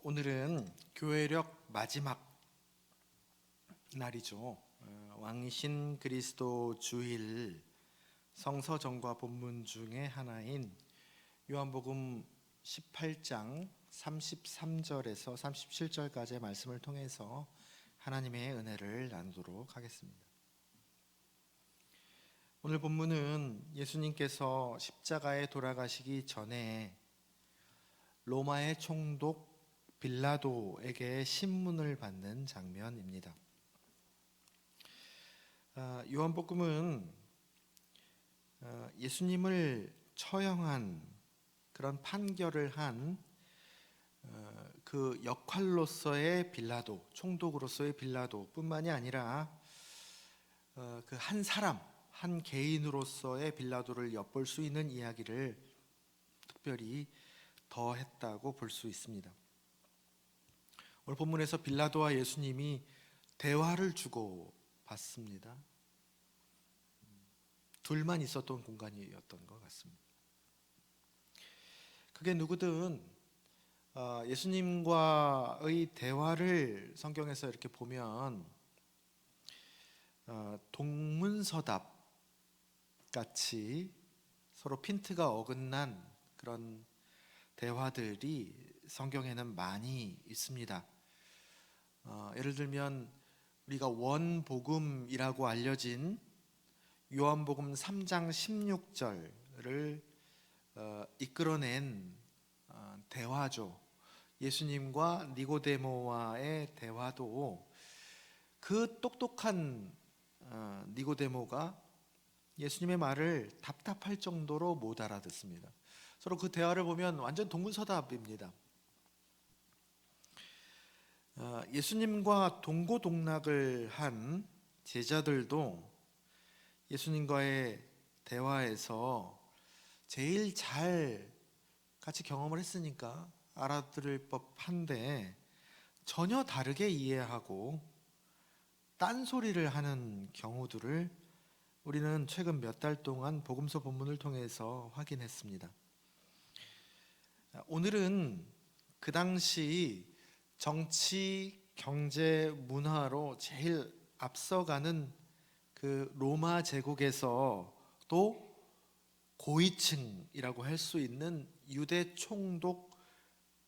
오늘은 교회력 마지막 날이죠. 왕이신 그리스도 주일 성서정과 본문 중에 하나인 요한복음 18장 33절에서 37절까지의 말씀을 통해서 하나님의 은혜를 나누도록 하겠습니다. 오늘 본문은 예수님께서 십자가에 돌아가시기 전에 로마의 총독 빌라도에게 신문을 받는 장면입니다. 요한복음은 예수님을 처형한 그런 판결을 한 그 역할로서의 빌라도, 총독으로서의 빌라도뿐만이 아니라 그 한 사람, 한 개인으로서의 빌라도를 엿볼 수 있는 이야기를 특별히 더했다고 볼 수 있습니다. 오늘 본문에서 빌라도와 예수님이 대화를 주고 받습니다. 둘만 있었던 공간이었던 것 같습니다. 그게 누구든 예수님과의 대화를 성경에서 이렇게 보면 동문서답 같이 서로 핀트가 어긋난 그런 대화들이 성경에는 많이 있습니다. 예를 들면 우리가 원복음이라고 알려진 요한복음 3장 16절을 이끌어낸 대화죠. 예수님과 니고데모와의 대화도 그 똑똑한 니고데모가 예수님의 말을 답답할 정도로 못 알아듣습니다. 서로 그 대화를 보면 완전 동문서답입니다. 예수님과 동고동락을 한 제자들도 예수님과의 대화에서 제일 잘 같이 경험을 했으니까 알아들을 법한데 전혀 다르게 이해하고 딴소리를 하는 경우들을 우리는 최근 몇 달 동안 복음서 본문을 통해서 확인했습니다. 오늘은 그 당시 정치, 경제, 문화로 제일 앞서가는 그 로마 제국에서 또 고위층이라고 할 수 있는 유대 총독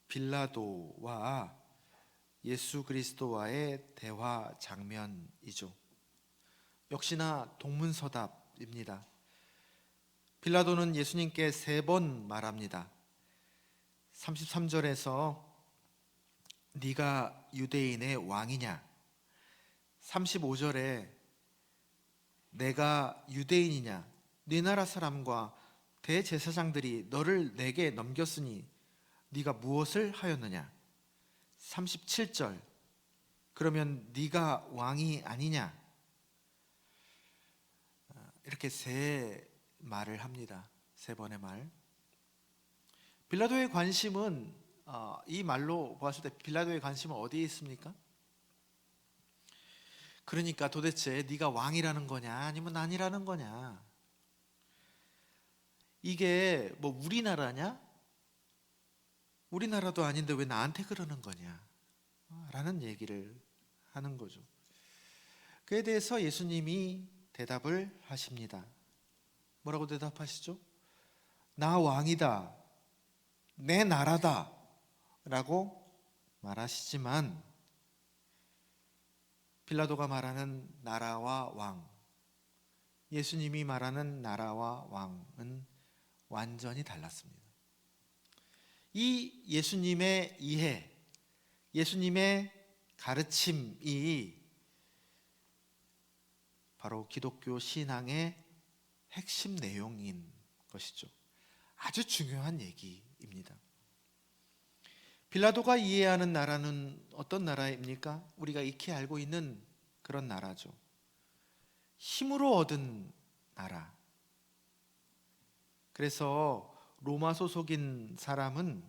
빌라도와 예수 그리스도와의 대화 장면이죠. 역시나 동문서답입니다. 빌라도는 예수님께 3번 말합니다. 33절에서 네가 유대인의 왕이냐? 35절에 내가 유대인이냐? 네 나라 사람과 대제사장들이 너를 내게 넘겼으니 네가 무엇을 하였느냐? 37절 그러면 네가 왕이 아니냐? 이렇게 3말을 합니다. 3번의 말. 빌라도의 관심은 이 말로 보았을 때 빌라도의 관심은 어디에 있습니까? 그러니까 도대체 네가 왕이라는 거냐 아니면 아니라는 거냐? 이게 뭐 우리나라냐? 우리나라도 아닌데 왜 나한테 그러는 거냐? 라는 얘기를 하는 거죠. 그에 대해서 예수님이 대답을 하십니다. 뭐라고 대답하시죠? 나 왕이다, 내 나라다 라고 말하시지만 빌라도가 말하는 나라와 왕, 예수님이 말하는 나라와 왕은 완전히 달랐습니다. 이 예수님의 이해, 예수님의 가르침이 바로 기독교 신앙의 핵심 내용인 것이죠. 아주 중요한 얘기입니다. 빌라도가 이해하는 나라는 어떤 나라입니까? 우리가 익히 알고 있는 그런 나라죠. 힘으로 얻은 나라. 그래서 로마 소속인 사람은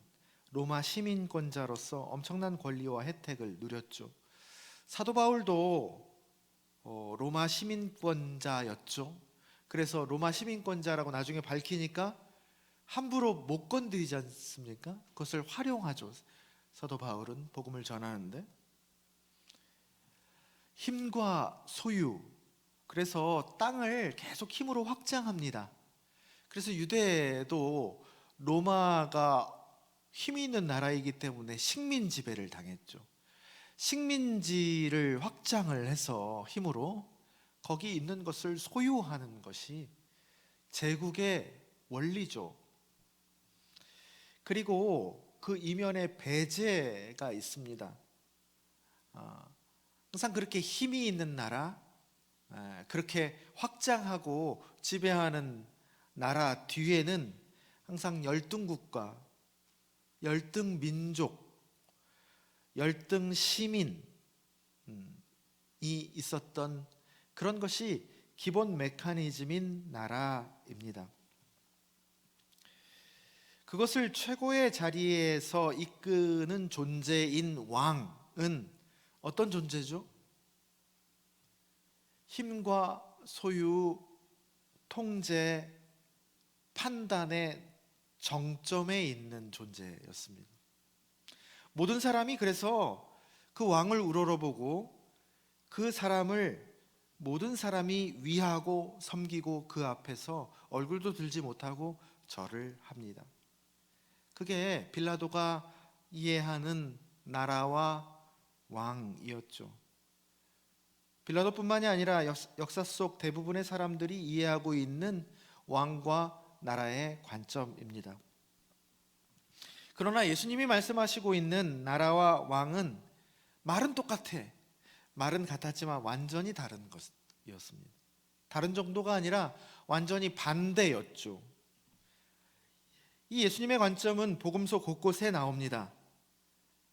로마 시민권자로서 엄청난 권리와 혜택을 누렸죠. 사도 바울도 로마 시민권자였죠. 그래서 로마 시민권자라고 나중에 밝히니까 함부로 못 건드리지 않습니까? 그것을 활용하죠. 사도 바울은 복음을 전하는데 힘과 소유, 그래서 땅을 계속 힘으로 확장합니다. 그래서 유대도 로마가 힘이 있는 나라이기 때문에 식민 지배를 당했죠. 식민지를 확장을 해서 힘으로 거기 있는 것을 소유하는 것이 제국의 원리죠. 그리고 그 이면에 배제가 있습니다. 항상 그렇게 힘이 있는 나라, 그렇게 확장하고 지배하는 나라 뒤에는 항상 열등국가, 열등민족, 열등시민이 있었던 그런 것이 기본 메커니즘인 나라입니다. 그것을 최고의 자리에서 이끄는 존재인 왕은 어떤 존재죠? 힘과 소유, 통제, 판단의 정점에 있는 존재였습니다. 모든 사람이 그래서 그 왕을 우러러보고 그 사람을 모든 사람이 위하고 섬기고 그 앞에서 얼굴도 들지 못하고 절을 합니다. 그게 빌라도가 이해하는 나라와 왕이었죠. 빌라도뿐만이 아니라 역사 속 대부분의 사람들이 이해하고 있는 왕과 나라의 관점입니다. 그러나 예수님이 말씀하시고 있는 나라와 왕은 말은 똑같아. 말은 같았지만 완전히 다른 것이었습니다. 다른 정도가 아니라 완전히 반대였죠. 이 예수님의 관점은 복음서 곳곳에 나옵니다.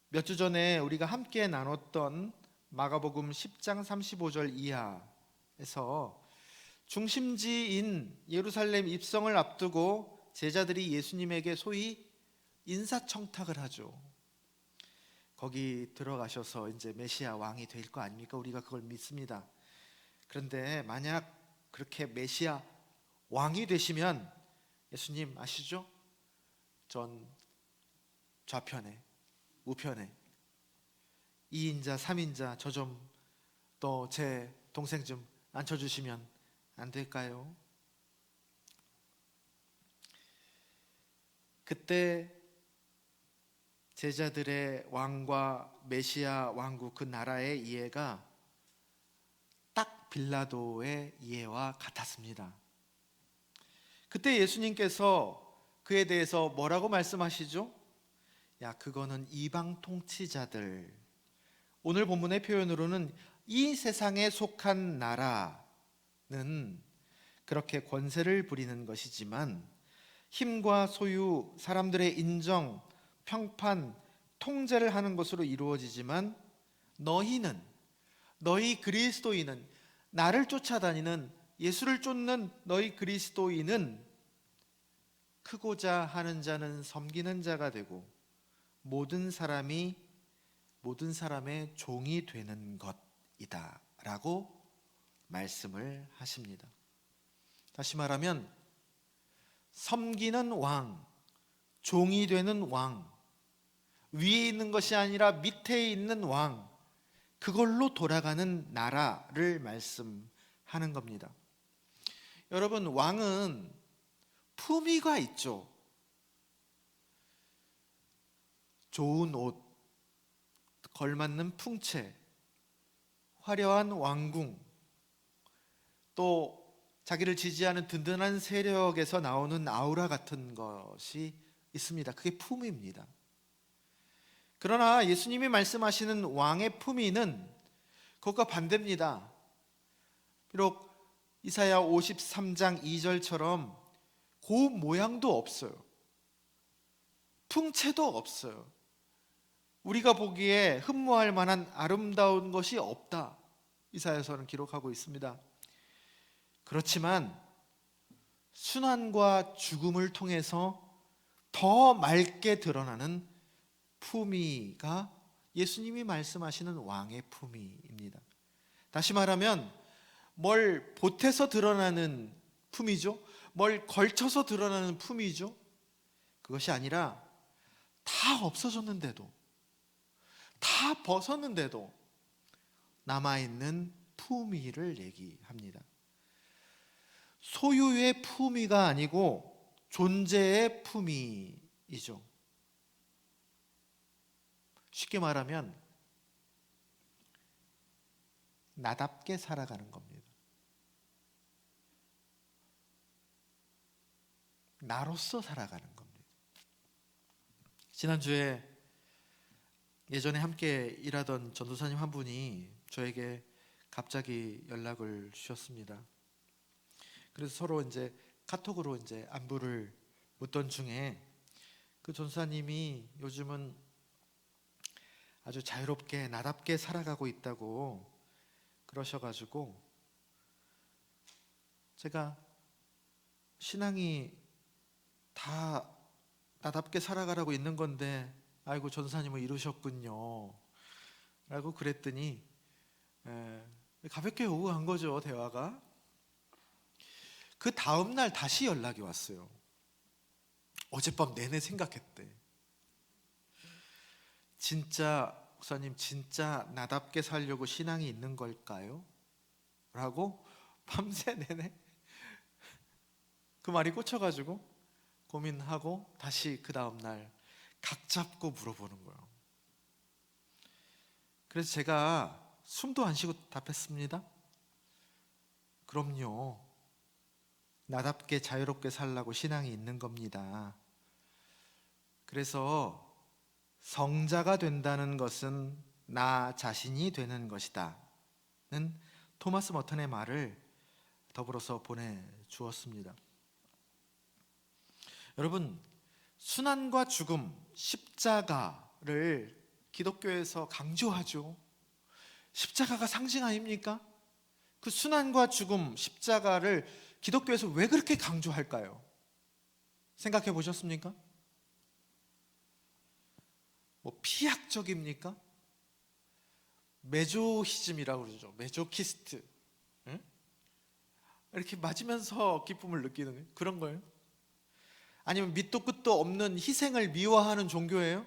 몇 주 전에 우리가 함께 나눴던 마가복음 10장 35절 이하에서 중심지인 예루살렘 입성을 앞두고 제자들이 예수님에게 소위 인사청탁을 하죠. 거기 들어가셔서 이제 메시아 왕이 될 거 아닙니까? 우리가 그걸 믿습니다. 그런데 만약 그렇게 메시아 왕이 되시면 예수님 아시죠? 전 좌편에 우편에 2인자 3인자 저 좀 또 제 동생 좀 앉혀주시면 안 될까요? 그때 제자들의 왕과 메시아 왕국 그 나라의 이해가 딱 빌라도의 이해와 같았습니다. 그때 예수님께서 그에 대해서 뭐라고 말씀하시죠? 야, 그거는 이방 통치자들, 오늘 본문의 표현으로는 이 세상에 속한 나라는 그렇게 권세를 부리는 것이지만 힘과 소유, 사람들의 인정, 평판, 통제를 하는 것으로 이루어지지만 너희 그리스도인은, 나를 쫓아다니는 예수를 쫓는 너희 그리스도인은 크고자 하는 자는 섬기는 자가 되고 모든 사람의 종이 되는 것이다 라고 말씀을 하십니다. 다시 말하면 섬기는 왕, 종이 되는 왕, 위에 있는 것이 아니라 밑에 있는 왕, 그걸로 돌아가는 나라를 말씀하는 겁니다. 여러분, 왕은 품위가 있죠. 좋은 옷, 걸맞는 풍채, 화려한 왕궁, 또 자기를 지지하는 든든한 세력에서 나오는 아우라 같은 것이 있습니다. 그게 품위입니다. 그러나 예수님이 말씀하시는 왕의 품위는 그것과 반대입니다. 비록 이사야 53장 2절처럼 고운 모양도 없어요. 풍채도 없어요. 우리가 보기에 흠모할 만한 아름다운 것이 없다, 이사야서는 기록하고 있습니다. 그렇지만 순환과 죽음을 통해서 더 맑게 드러나는 품위가 예수님이 말씀하시는 왕의 품위입니다. 다시 말하면 뭘 보태서 드러나는 품위죠. 뭘 걸쳐서 드러나는 품위죠. 그것이 아니라 다 없어졌는데도 다 벗었는데도 남아있는 품위를 얘기합니다. 소유의 품위가 아니고 존재의 품위이죠. 쉽게 말하면 나답게 살아가는 겁니다. 나로서 살아가는 겁니다. 지난주에 예전에 함께 일하던 전도사님 한 분이 저에게 갑자기 연락을 주셨습니다. 그래서 서로 이제 카톡으로 이제 안부를 묻던 중에 그 전도사님이 요즘은 아주 자유롭게 나답게 살아가고 있다고 그러셔가지고 제가 신앙이 다 나답게 살아가라고 있는 건데 아이고 전도사님은 이러셨군요 라고 그랬더니 가볍게 오고 간 거죠, 대화가. 그 다음날 다시 연락이 왔어요. 어젯밤 내내 생각했대. 진짜 목사님, 진짜 나답게 살려고 신앙이 있는 걸까요? 라고 밤새 내내 그 말이 꽂혀가지고 고민하고 다시 그 다음날 각 잡고 물어보는 거예요. 그래서 제가 숨도 안 쉬고 답했습니다. 그럼요. 나답게 자유롭게 살라고 신앙이 있는 겁니다. 그래서 성자가 된다는 것은 나 자신이 되는 것이다 는 토마스 머튼의 말을 더불어서 보내주었습니다. 여러분, 순환과 죽음, 십자가를 기독교에서 강조하죠. 십자가가 상징 아닙니까? 그 순환과 죽음, 십자가를 기독교에서 왜 그렇게 강조할까요? 생각해 보셨습니까? 뭐 피약적입니까? 메조히즘이라고 그러죠. 메조키스트. 응? 이렇게 맞으면서 기쁨을 느끼는 그런 거예요? 아니면 밑도 끝도 없는 희생을 미워하는 종교예요?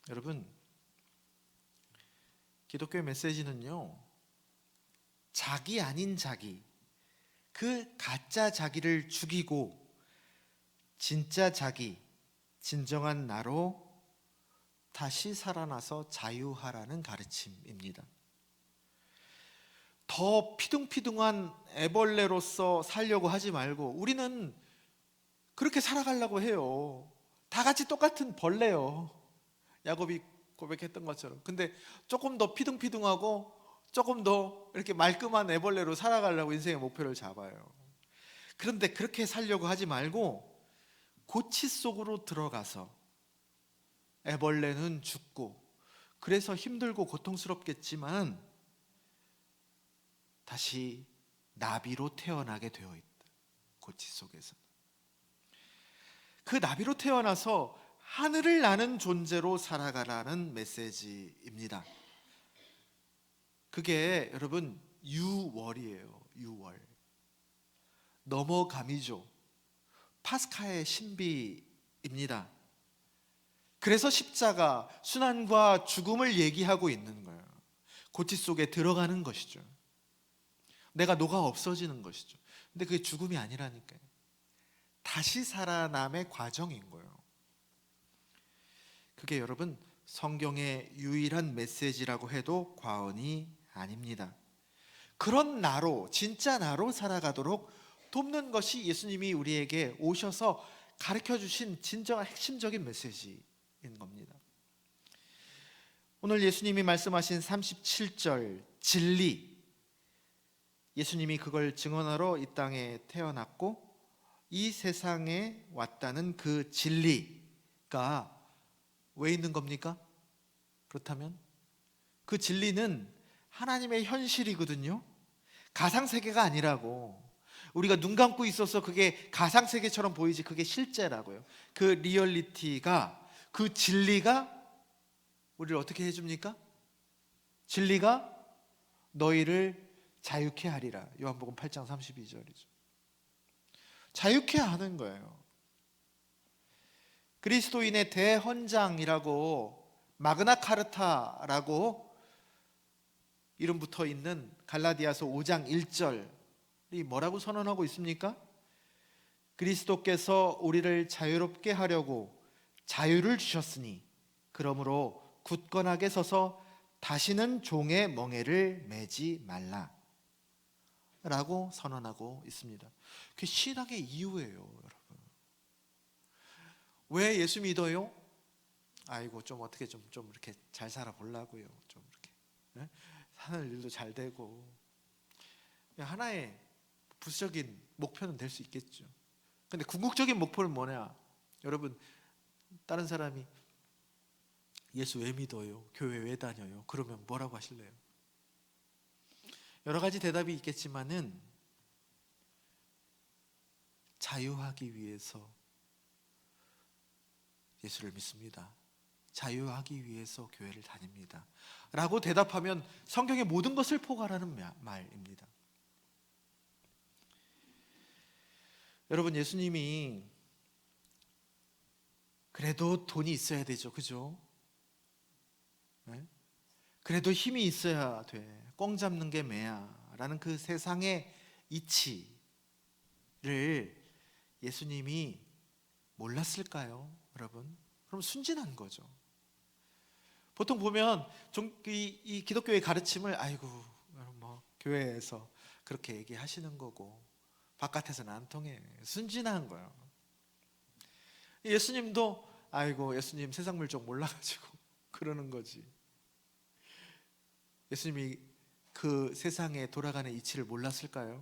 여러분, 기독교의 메시지는요, 자기 아닌 자기, 그 가짜 자기를 죽이고 진짜 자기, 진정한 나로 다시 살아나서 자유하라는 가르침입니다. 더 피둥피둥한 애벌레로서 살려고 하지 말고 우리는 그렇게 살아가려고 해요. 다 같이 똑같은 벌레요. 야곱이 고백했던 것처럼. 근데 조금 더 피둥피둥하고 조금 더 이렇게 말끔한 애벌레로 살아가려고 인생의 목표를 잡아요. 그런데 그렇게 살려고 하지 말고 고치 속으로 들어가서 애벌레는 죽고 그래서 힘들고 고통스럽겠지만 다시 나비로 태어나게 되어 있다. 고치 속에서. 그 나비로 태어나서 하늘을 나는 존재로 살아가라는 메시지입니다. 그게 여러분 유월이에요. 유월. 넘어감이죠. 파스카의 신비입니다. 그래서 십자가, 순환과 죽음을 얘기하고 있는 거예요. 고치 속에 들어가는 것이죠. 내가 녹아 없어지는 것이죠. 근데 그게 죽음이 아니라니까요. 다시 살아남의 과정인 거예요. 그게 여러분 성경의 유일한 메시지라고 해도 과언이 아닙니다. 그런 나로, 진짜 나로 살아가도록 돕는 것이 예수님이 우리에게 오셔서 가르쳐 주신 진정한 핵심적인 메시지인 겁니다. 오늘 예수님이 말씀하신 37절 진리, 예수님이 그걸 증언하러 이 땅에 태어났고 이 세상에 왔다는 그 진리가 왜 있는 겁니까? 그렇다면 그 진리는 하나님의 현실이거든요. 가상세계가 아니라고. 우리가 눈 감고 있어서 그게 가상세계처럼 보이지 그게 실제라고요. 그 리얼리티가, 그 진리가 우리를 어떻게 해줍니까? 진리가 너희를 자유케 하리라. 요한복음 8장 32절이죠. 자유케 하는 거예요. 그리스도인의 대헌장이라고, 마그나카르타라고 이름 붙어 있는 갈라디아서 5장 1절이 뭐라고 선언하고 있습니까? 그리스도께서 우리를 자유롭게 하려고 자유를 주셨으니 그러므로 굳건하게 서서 다시는 종의 멍에를 매지 말라 라고 선언하고 있습니다. 그게 신앙의 이유예요, 여러분. 왜 예수 믿어요? 아이고, 좀 어떻게 좀 이렇게 잘 살아보려고요. 좀 이렇게, 네? 하는 일도 잘 되고, 하나의 부수적인 목표는 될 수 있겠죠. 근데 궁극적인 목표는 뭐냐? 여러분, 다른 사람이 예수 왜 믿어요? 교회 왜 다녀요? 그러면 뭐라고 하실래요? 여러 가지 대답이 있겠지만은 자유하기 위해서 예수를 믿습니다. 자유하기 위해서 교회를 다닙니다. 라고 대답하면 성경의 모든 것을 포괄하는 말입니다. 여러분, 예수님이 그래도 돈이 있어야 되죠. 그죠? 네? 그래도 힘이 있어야 돼. 꽁 잡는 게 매야. 라는 그 세상의 이치를 예수님이 몰랐을까요? 여러분, 그럼 순진한 거죠. 보통 보면 이 기독교의 가르침을 아이고 뭐 교회에서 그렇게 얘기하시는 거고 바깥에서는 안 통해. 순진한 거예요. 예수님도 아이고 예수님 세상 물정 몰라가지고 그러는 거지. 예수님이 그 세상에 돌아가는 이치를 몰랐을까요?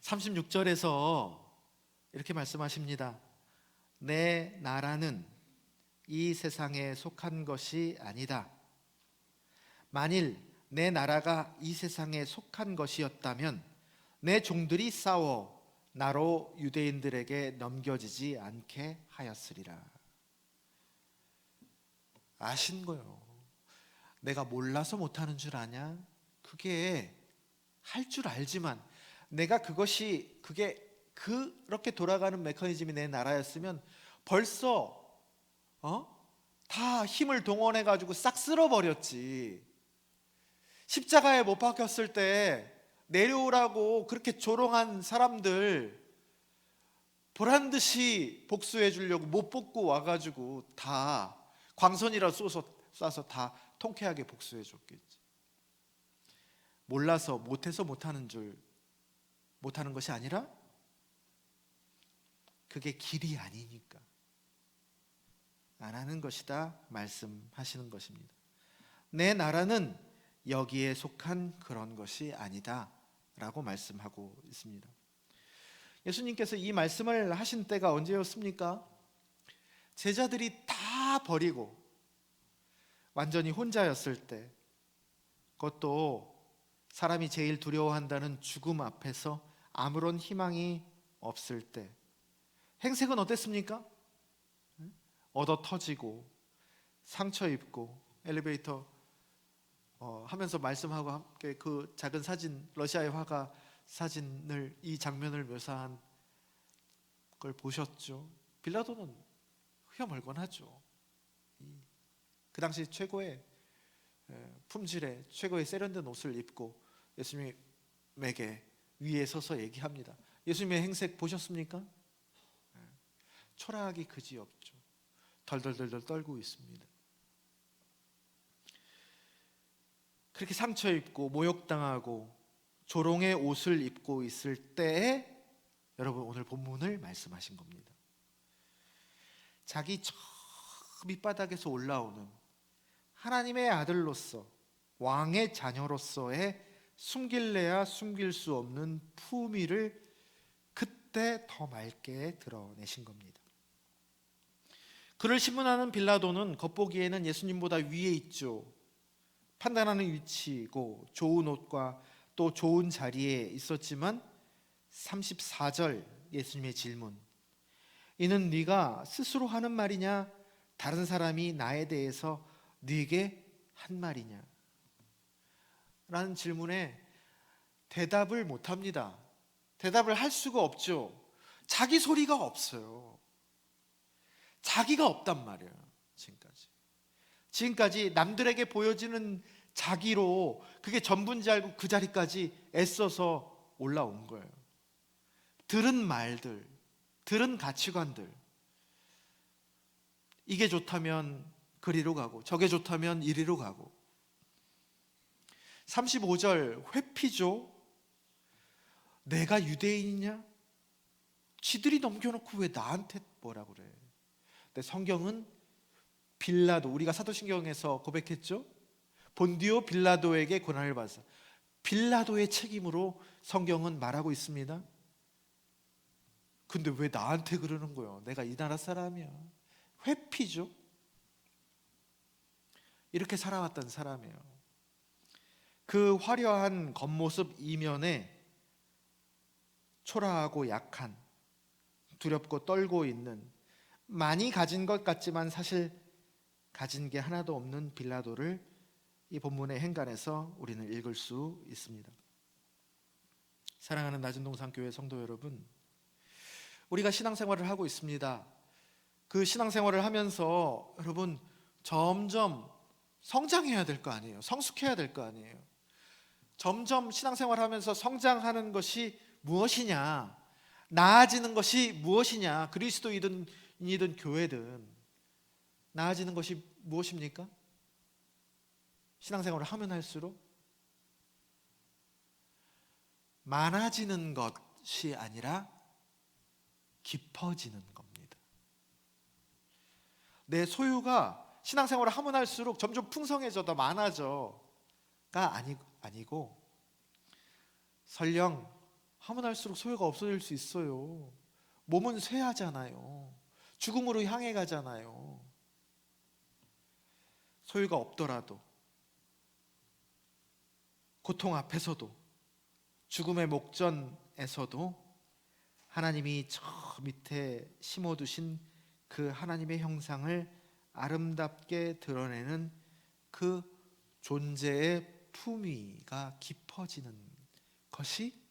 36절에서 이렇게 말씀하십니다. 내 나라는 이 세상에 속한 것이 아니다. 만일 내 나라가 이 세상에 속한 것이었다면 내 종들이 싸워 나로 유대인들에게 넘겨지지 않게 하였으리라. 아신 거예요. 내가 몰라서 못하는 줄 아냐? 그게 할 줄 알지만 내가 그게 그렇게 돌아가는 메커니즘이 내 나라였으면 벌써 다 힘을 동원해 가지고 싹 쓸어버렸지. 십자가에 못 박혔을 때 내려오라고 그렇게 조롱한 사람들 보란 듯이 복수해 주려고 못 뽑고 와가지고 다 광선이라 쏴서 다 통쾌하게 복수해 줬겠지. 몰라서 못해서 못하는 것이 아니라 그게 길이 아니니까 안 하는 것이다 말씀하시는 것입니다. 내 나라는 여기에 속한 그런 것이 아니다 라고 말씀하고 있습니다. 예수님께서 이 말씀을 하신 때가 언제였습니까? 제자들이 다 버리고 완전히 혼자였을 때, 그것도 사람이 제일 두려워한다는 죽음 앞에서 아무런 희망이 없을 때, 행색은 어땠습니까? 얻어 터지고 상처 입고 엘리베이터 하면서 말씀하고 함께 그 작은 사진, 러시아의 화가 사진을, 이 장면을 묘사한 걸 보셨죠? 빌라도는 휘어멀건하죠. 그 당시 최고의 품질의 최고의 세련된 옷을 입고 예수님에게 위에 서서 얘기합니다. 예수님의 행색 보셨습니까? 초라하기 그지없죠. 덜덜덜덜 떨고 있습니다. 그렇게 상처 입고 모욕당하고 조롱의 옷을 입고 있을 때에 여러분 오늘 본문을 말씀하신 겁니다. 자기 저 밑바닥에서 올라오는 하나님의 아들로서 왕의 자녀로서의 숨길래야 숨길 수 없는 품위를 그때 더 맑게 드러내신 겁니다. 그를 신문하는 빌라도는 겉보기에는 예수님보다 위에 있죠. 판단하는 위치고 좋은 옷과 또 좋은 자리에 있었지만 34절 예수님의 질문, 이는 네가 스스로 하는 말이냐 다른 사람이 나에 대해서 네게 한 말이냐 라는 질문에 대답을 못합니다. 대답을 할 수가 없죠. 자기 소리가 없어요. 자기가 없단 말이에요. 지금까지 남들에게 보여지는 자기로 그게 전부인 줄 알고 그 자리까지 애써서 올라온 거예요. 들은 말들, 들은 가치관들, 이게 좋다면 그리로 가고 저게 좋다면 이리로 가고. 35절 회피죠. 내가 유대인이냐? 지들이 넘겨놓고 왜 나한테 뭐라 그래? 근데 성경은 빌라도, 우리가 사도신경에서 고백했죠? 본디오 빌라도에게 고난을 받았어. 빌라도의 책임으로 성경은 말하고 있습니다. 근데 왜 나한테 그러는 거예요? 내가 이 나라 사람이야. 회피죠. 이렇게 살아왔던 사람이에요. 그 화려한 겉모습 이면에 초라하고 약한, 두렵고 떨고 있는, 많이 가진 것 같지만 사실 가진 게 하나도 없는 빌라도를 이 본문의 행간에서 우리는 읽을 수 있습니다. 사랑하는 낮은동산교회 성도 여러분, 우리가 신앙생활을 하고 있습니다. 그 신앙생활을 하면서 여러분 점점 성장해야 될 거 아니에요. 성숙해야 될 거 아니에요. 점점 신앙생활하면서 성장하는 것이 무엇이냐, 나아지는 것이 무엇이냐, 그리스도이든 교회든 나아지는 것이 무엇입니까? 신앙생활을 하면 할수록 많아지는 것이 아니라 깊어지는 겁니다. 내 소유가 신앙생활을 하면 할수록 점점 풍성해져, 더 많아져가 아니고 설령 하면 할수록 소유가 없어질 수 있어요. 몸은 쇠하잖아요. 죽음으로 향해 가잖아요. 소유가 없더라도, 고통 앞에서도, 죽음의 목전에서도 하나님이 저 밑에 심어두신 그 하나님의 형상을 아름답게 드러내는 그 존재의 품위가 깊어지는 것이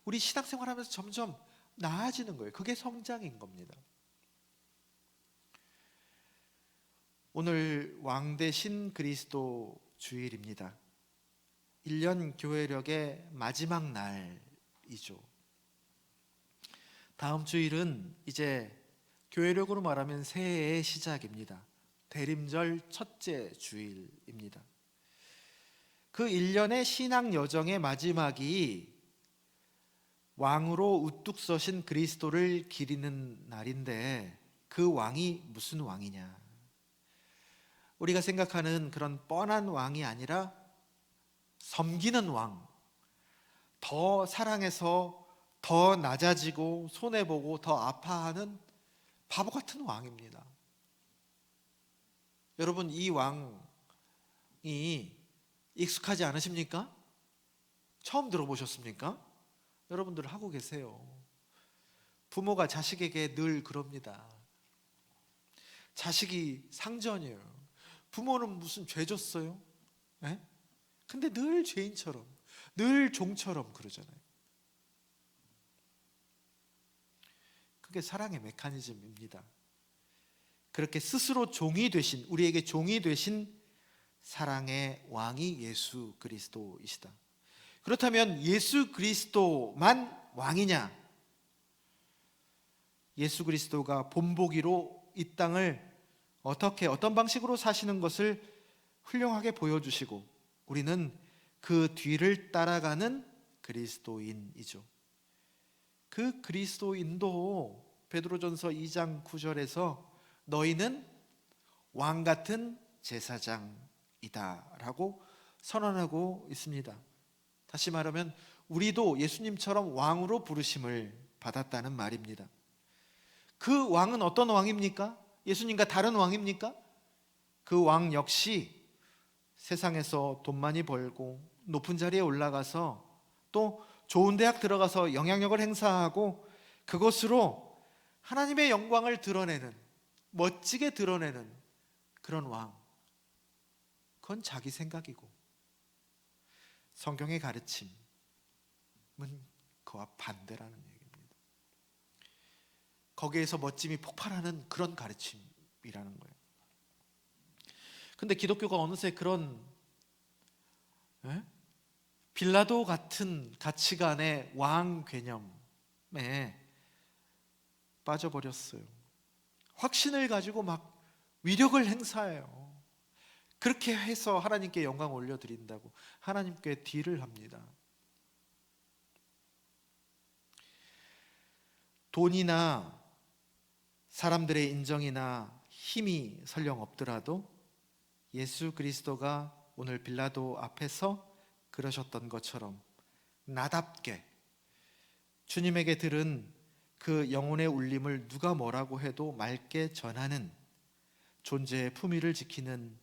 우리 신앙생활하면서 점점 나아지는 거예요. 그게 성장인 겁니다. 오늘 왕 대신 그리스도 주일입니다. 1년 교회력의 마지막 날이죠. 다음 주일은 이제 교회력으로 말하면 새해의 시작입니다. 대림절 첫째 주일입니다. 그 1년의 신앙 여정의 마지막이 왕으로 우뚝 서신 그리스도를 기리는 날인데, 그 왕이 무슨 왕이냐? 우리가 생각하는 그런 뻔한 왕이 아니라 섬기는 왕, 더 사랑해서 더 낮아지고 손해보고 더 아파하는 바보 같은 왕입니다. 여러분, 이 왕이 익숙하지 않으십니까? 처음 들어보셨습니까? 여러분들 하고 계세요. 부모가 자식에게 늘 그럽니다. 자식이 상전이에요. 부모는 무슨 죄 졌어요? 네? 근데 늘 죄인처럼, 늘 종처럼 그러잖아요. 그게 사랑의 메커니즘입니다. 그렇게 스스로 종이 되신, 우리에게 종이 되신 사랑의 왕이 예수 그리스도이시다. 그렇다면 예수 그리스도만 왕이냐? 예수 그리스도가 본보기로 이 땅을 어떤 방식으로 사시는 것을 훌륭하게 보여주시고 우리는 그 뒤를 따라가는 그리스도인이죠. 그 그리스도인도 베드로전서 2장 9절에서 너희는 왕 같은 제사장이다 라고 선언하고 있습니다. 다시 말하면 우리도 예수님처럼 왕으로 부르심을 받았다는 말입니다. 그 왕은 어떤 왕입니까? 예수님과 다른 왕입니까? 그 왕 역시 세상에서 돈 많이 벌고 높은 자리에 올라가서 또 좋은 대학 들어가서 영향력을 행사하고 그것으로 하나님의 영광을 드러내는, 멋지게 드러내는 그런 왕, 그건 자기 생각이고 성경의 가르침은 그와 반대라는 얘기입니다. 거기에서 멋짐이 폭발하는 그런 가르침 거예요. 근데 기독교가 어느새 그런 빌라도 같은 가치관의 왕 개념에 빠져버렸어요. 확신을 가지고 막 위력을 행사해요. 그렇게 해서 하나님께 영광 올려드린다고 하나님께 딜을 합니다. 돈이나 사람들의 인정이나 힘이 설령 없더라도 예수 그리스도가 오늘 빌라도 앞에서 그러셨던 것처럼 나답게 주님에게 들은 그 영혼의 울림을 누가 뭐라고 해도 맑게 전하는 존재의 품위를 지키는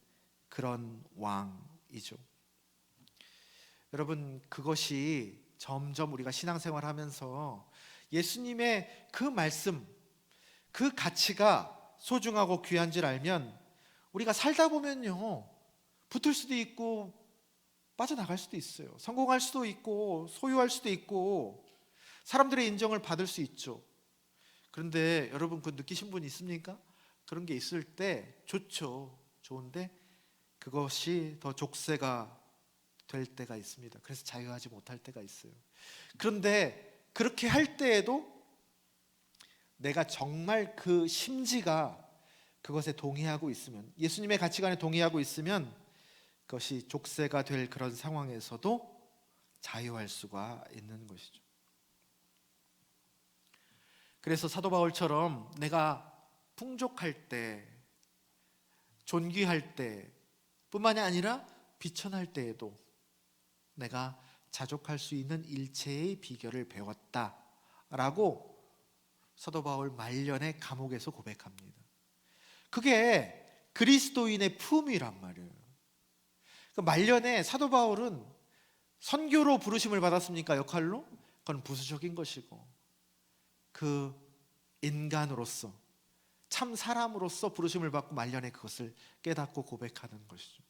그런 왕이죠. 여러분, 그것이 점점 우리가 신앙생활하면서 예수님의 그 말씀, 그 가치가 소중하고 귀한 줄 알면 우리가 살다 보면요, 붙을 수도 있고 빠져나갈 수도 있어요. 성공할 수도 있고 소유할 수도 있고 사람들의 인정을 받을 수 있죠. 그런데 여러분, 그 느끼신 분 있습니까? 그런 게 있을 때 좋죠. 좋은데 그것이 더 족쇄가 될 때가 있습니다. 그래서 자유하지 못할 때가 있어요. 그런데 그렇게 할 때에도 내가 정말 그 심지가 그것에 동의하고 있으면, 예수님의 가치관에 동의하고 있으면 그것이 족쇄가 될 그런 상황에서도 자유할 수가 있는 것이죠. 그래서 사도 바울처럼 내가 풍족할 때, 존귀할 때 뿐만이 아니라 비천할 때에도 내가 자족할 수 있는 일체의 비결을 배웠다라고 사도 바울 말년의 감옥에서 고백합니다. 그게 그리스도인의 품위란 말이에요. 그 말년에 사도 바울은 선교로 부르심을 받았습니까? 역할로? 그건 부수적인 것이고, 그 인간으로서, 참 사람으로서 부르심을 받고 말년에 그것을 깨닫고 고백하는 것이죠.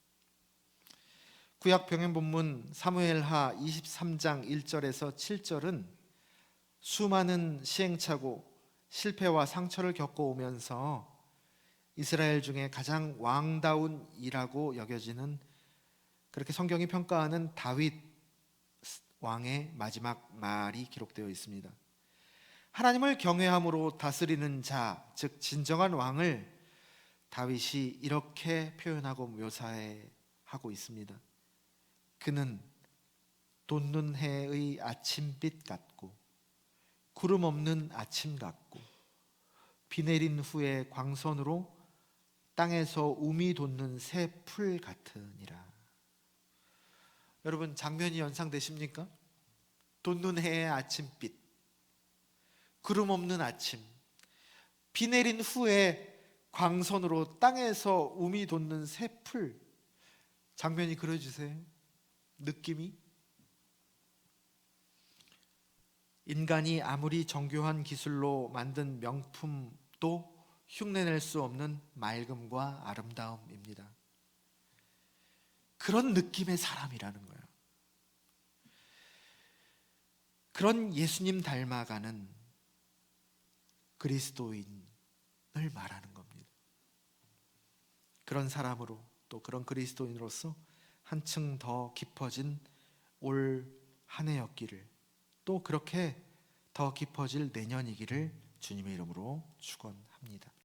구약 병행 본문 사무엘하 23장 1절에서 7절은 수많은 시행착오, 실패와 상처를 겪어오면서 이스라엘 중에 가장 왕다운 이라고 여겨지는, 그렇게 성경이 평가하는 다윗 왕의 마지막 말이 기록되어 있습니다. 하나님을 경외함으로 다스리는 자, 즉 진정한 왕을 다윗이 이렇게 표현하고 묘사하고 있습니다. 그는 돋는 해의 아침빛 같고 구름 없는 아침 같고 비 내린 후에 광선으로 땅에서 움이 돋는 새 풀 같으니라. 여러분, 장면이 연상되십니까? 돋는 해의 아침빛, 구름 없는 아침, 비 내린 후에 광선으로 땅에서 움이 돋는 새 풀, 장면이 그려지세요? 느낌이? 인간이 아무리 정교한 기술로 만든 명품도 흉내낼 수 없는 맑음과 아름다움입니다. 그런 느낌의 사람이라는 거예요. 그런 예수님 닮아가는 그리스도인을 말하는 겁니다. 그런 사람으로, 또 그런 그리스도인으로서 한층 더 깊어진 올 한 해였기를, 또 그렇게 더 깊어질 내년이기를 주님의 이름으로 축원합니다.